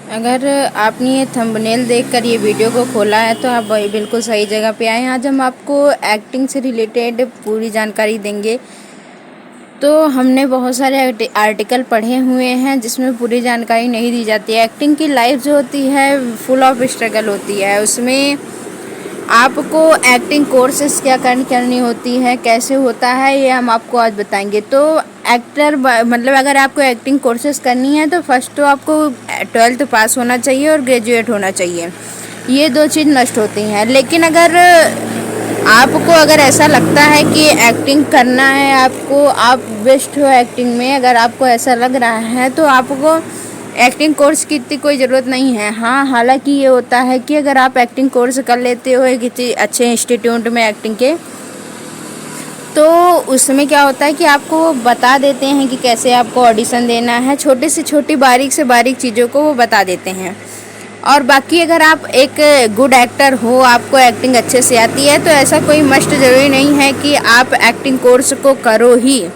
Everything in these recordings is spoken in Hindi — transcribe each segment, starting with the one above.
अगर आपने ये थंबनेल देखकर ये वीडियो को खोला है तो आप बिल्कुल सही जगह पे आए हैं। आज हम आपको एक्टिंग से रिलेटेड पूरी जानकारी देंगे। तो हमने बहुत सारे आर्टिकल पढ़े हुए हैं जिसमें पूरी जानकारी नहीं दी जाती है। एक्टिंग की लाइफ जो होती है फुल ऑफ स्ट्रगल होती है। उसमें आपको एक्टिंग कोर्सेस क्या करनी होती है, कैसे होता है, ये हम आपको आज बताएंगे। तो एक्टर मतलब अगर आपको एक्टिंग कोर्सेस करनी है तो फर्स्ट तो आपको 12th पास होना चाहिए और ग्रेजुएट होना चाहिए। ये दो चीज़ मस्ट होती हैं। लेकिन अगर आपको ऐसा लगता है कि एक्टिंग करना है, आप बेस्ट हो एक्टिंग में, अगर आपको ऐसा लग रहा है तो आपको एक्टिंग कोर्स की इतनी कोई ज़रूरत नहीं है। हाँ, हालांकि ये होता है कि अगर आप एक्टिंग कोर्स कर लेते हो किसी अच्छे इंस्टीट्यूट में एक्टिंग के, तो उसमें क्या होता है कि आपको बता देते हैं कि कैसे आपको ऑडिशन देना है। छोटी से छोटी बारीक से बारीक चीज़ों को वो बता देते हैं। और बाकी अगर आप एक गुड एक्टर हो, आपको एक्टिंग अच्छे से आती है, तो ऐसा कोई मस्ट ज़रूरी नहीं है कि आप एक्टिंग कोर्स को करो ही।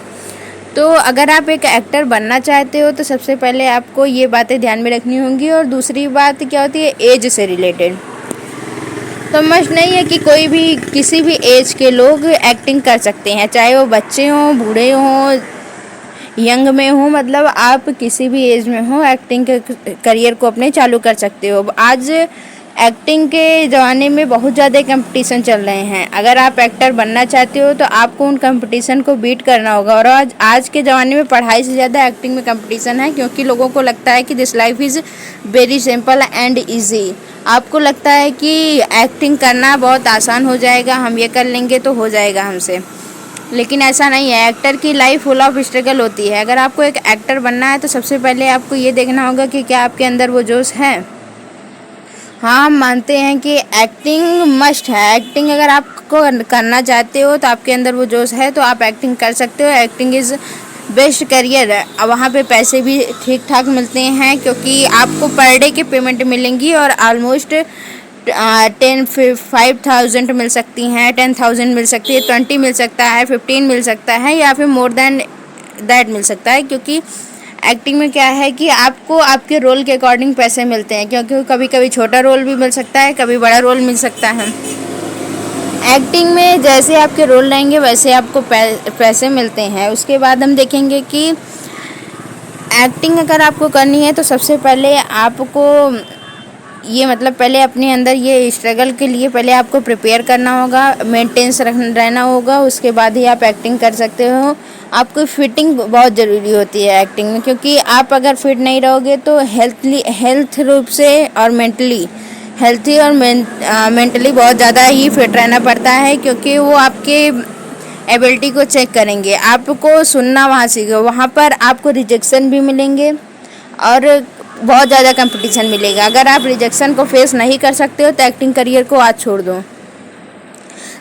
तो अगर आप एक एक्टर बनना चाहते हो तो सबसे पहले आपको ये बातें ध्यान में रखनी होंगी। और दूसरी बात क्या होती है, एज से रिलेटेड। तो मस्ट नहीं है कि कोई भी किसी भी एज के लोग एक्टिंग कर सकते हैं, चाहे वो बच्चे हों, बूढ़े हों, यंग में हो, मतलब आप किसी भी एज में हो एक्टिंग के करियर को अपने चालू कर सकते हो। आज एक्टिंग के ज़माने में बहुत ज़्यादा कंपटीशन चल रहे हैं। अगर आप एक्टर बनना चाहते हो तो आपको उन कंपटीशन को बीट करना होगा। और आज के ज़माने में पढ़ाई से ज़्यादा एक्टिंग में कंपटीशन है, क्योंकि लोगों को लगता है कि this life is very simple and easy. आपको लगता है कि एक्टिंग करना बहुत आसान हो जाएगा, हम ये कर लेंगे तो हो जाएगा हमसे, लेकिन ऐसा नहीं है। एक्टर की लाइफ फुल ऑफ स्ट्रगल होती है। अगर आपको एक एक्टर बनना है तो सबसे पहले आपको ये देखना होगा कि क्या आपके अंदर वो जोश है। हाँ, हम मानते हैं कि एक्टिंग मस्ट है। एक्टिंग अगर आपको करना चाहते हो तो आपके अंदर वो जोश है तो आप एक्टिंग कर सकते हो। एक्टिंग इज़ बेस्ट करियर है। वहाँ पे पैसे भी ठीक ठाक मिलते हैं, क्योंकि आपको पर डे की पेमेंट मिलेंगी और ऑलमोस्ट 5,000 मिल सकती हैं, 10,000 मिल सकती है, 20 मिल सकता है, 15 मिल सकता है, या फिर मोर देन दैट मिल सकता है। क्योंकि एक्टिंग में क्या है कि आपको आपके रोल के अकॉर्डिंग पैसे मिलते हैं, क्योंकि कभी कभी छोटा रोल भी मिल सकता है, कभी बड़ा रोल मिल सकता है। एक्टिंग में जैसे आपके रोल रहेंगे वैसे आपको पैसे मिलते हैं। उसके बाद हम देखेंगे कि एक्टिंग अगर आपको करनी है तो सबसे पहले आपको ये मतलब पहले अपने अंदर ये स्ट्रगल के लिए पहले आपको प्रिपेयर करना होगा, मेंटेनेंस रहना होगा, उसके बाद ही आप एक्टिंग कर सकते हो। आपको फिटिंग बहुत ज़रूरी होती है एक्टिंग में, क्योंकि आप अगर फिट नहीं रहोगे तो हेल्थ रूप से और हेल्थी और मेंटली बहुत ज़्यादा ही फिट रहना पड़ता है, क्योंकि वो आपके एबिलिटी को चेक करेंगे। आपको सुनना वहाँ सीखो, वहाँ पर आपको रिजेक्शन भी मिलेंगे और बहुत ज़्यादा कंपटीशन मिलेगा। अगर आप रिजेक्शन को फेस नहीं कर सकते हो तो एक्टिंग करियर को आज छोड़ दो।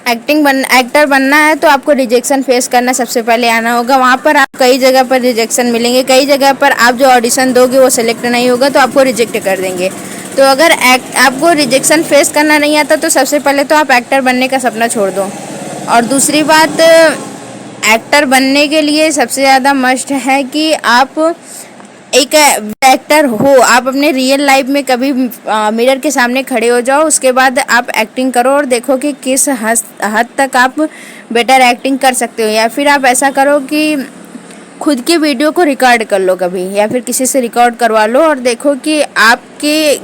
एक्टर बनना है तो आपको रिजेक्शन फेस करना सबसे पहले आना होगा। वहाँ पर आप कई जगह पर रिजेक्शन मिलेंगे, कई जगह पर आप जो ऑडिशन दोगे वो सिलेक्ट नहीं होगा तो आपको रिजेक्ट कर देंगे। तो अगर आपको रिजेक्शन फेस करना नहीं आता तो सबसे पहले तो आप एक्टर बनने का सपना छोड़ दो। और दूसरी बात, एक्टर बनने के लिए सबसे ज़्यादा मस्ट है कि आप एक एक्टर हो। आप अपने रियल लाइफ में कभी मिरर के सामने खड़े हो जाओ, उसके बाद आप एक्टिंग करो और देखो कि किस हद तक आप बेटर एक्टिंग कर सकते हो। या फिर आप ऐसा करो कि खुद की वीडियो को रिकॉर्ड कर लो कभी, या फिर किसी से रिकॉर्ड करवा लो और देखो कि आपसे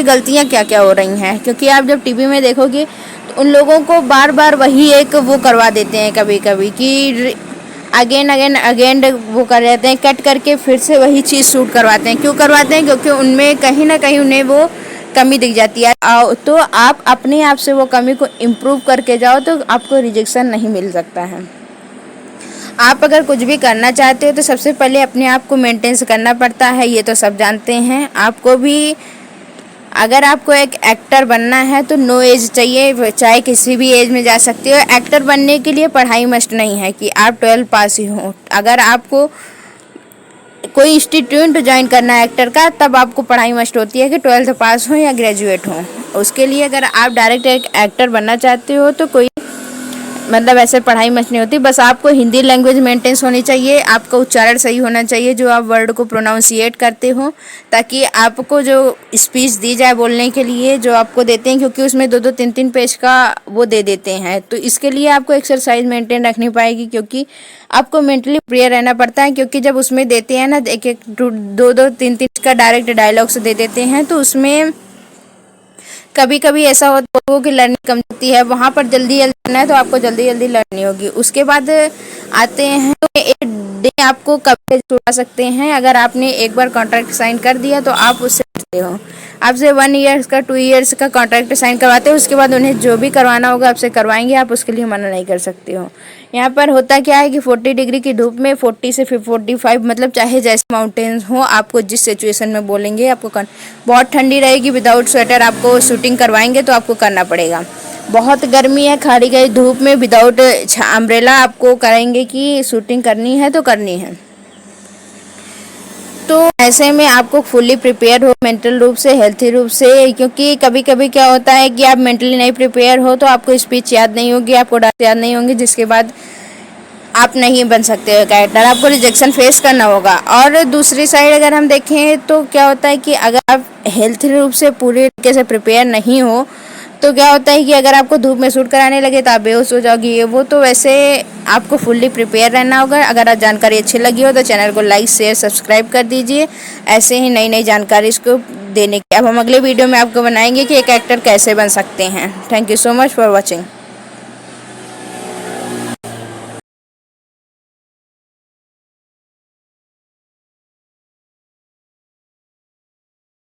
गलतियाँ क्या क्या हो रही हैं। क्योंकि आप जब टीवी में देखोगे तो उन लोगों को बार बार वही एक वो करवा देते हैं कभी कभी कि अगेन वो कर देते हैं, कट करके फिर से वही चीज़ शूट करवाते हैं। क्यों करवाते हैं? क्योंकि उनमें कहीं ना कहीं उन्हें वो कमी दिख जाती है। तो आप अपने आप से वो कमी को इम्प्रूव करके जाओ तो आपको रिजेक्शन नहीं मिल सकता है। आप अगर कुछ भी करना चाहते हो तो सबसे पहले अपने आप को मेंटेन करना पड़ता है, ये तो सब जानते हैं। आपको भी अगर आपको एक एक्टर बनना है तो नो एज चाहिए, चाहे किसी भी एज में जा सकते हो। एक्टर बनने के लिए पढ़ाई मस्ट नहीं है कि आप 12 पास ही हो। अगर आपको कोई इंस्टीट्यूट ज्वाइन करना है एक्टर का, तब आपको पढ़ाई मस्ट होती है कि 12th पास हो या ग्रेजुएट हो। उसके लिए अगर आप डायरेक्ट एक एक्टर बनना चाहते हो तो कोई मतलब ऐसे पढ़ाई मच नहीं होती। बस आपको हिंदी लैंग्वेज मेंटेन्स होनी चाहिए, आपका उच्चारण सही होना चाहिए जो आप वर्ड को प्रोनाउंसिएट करते हो, ताकि आपको जो स्पीच दी जाए बोलने के लिए जो आपको देते हैं, क्योंकि उसमें 2-2 3-3 पेज का वो दे देते हैं, तो इसके लिए आपको एक्सरसाइज मेंटेन रखनी पाएगी, क्योंकि आपको मेंटली प्रिपेयर रहना पड़ता है। क्योंकि जब उसमें देते हैं ना, एक 2-2 3-3 का डायरेक्ट डायलॉग्स दे देते हैं, तो उसमें कभी कभी ऐसा होता है कि लर्निंग कम होती है, वहाँ पर जल्दी जल्दी करना है तो आपको जल्दी जल्दी लर्निंग होगी। उसके बाद आते हैं तो एक डे आपको कब छुड़ा सकते हैं। अगर आपने एक बार कॉन्ट्रैक्ट साइन कर दिया तो आप उससे बचते हो। आपसे 1 ईयर्स का 2 ईयर्स का कॉन्ट्रैक्ट साइन करवाते हो, उसके बाद उन्हें जो भी करवाना होगा आपसे करवाएंगे, आप उसके लिए मना नहीं कर सकते हो। यहाँ पर होता क्या है कि 40 डिग्री की धूप में 40 से 45 मतलब चाहे जैसे माउंटेन्स हो, आपको जिस सिचुएशन में बोलेंगे आपको बहुत ठंडी रहेगी, विदाउट स्वेटर आपको शूटिंग करवाएंगे तो आपको करना पड़ेगा। बहुत गर्मी है, खाड़ी गई धूप में विदाउट अम्ब्रेला आपको करेंगे कि शूटिंग करनी है तो करनी है। तो ऐसे में आपको फुली प्रिपेयर हो मेंटल रूप से, हेल्थी रूप से, क्योंकि कभी कभी क्या होता है कि आप मेंटली नहीं प्रिपेयर हो तो आपको स्पीच याद नहीं होगी, आपको डायलॉग याद नहीं होंगे, जिसके बाद आप नहीं बन सकते हो कैरेक्टर, आपको रिजेक्शन फेस करना होगा। और दूसरी साइड अगर हम देखें तो क्या होता है कि अगर आप हेल्थी रूप से पूरे तरीके से प्रिपेयर नहीं हो तो क्या होता है कि अगर आपको धूप में शूट कराने लगे तो आप बेहोश हो जाओगी, ये वो। तो वैसे आपको फुल्ली प्रिपेयर रहना होगा। अगर आप जानकारी अच्छी लगी हो तो चैनल को लाइक शेयर सब्सक्राइब कर दीजिए, ऐसे ही नई नई जानकारी इसको देने की। अब हम अगले वीडियो में आपको बनाएंगे कि एक एक्टर कैसे बन सकते हैं। Thank you so much for watching.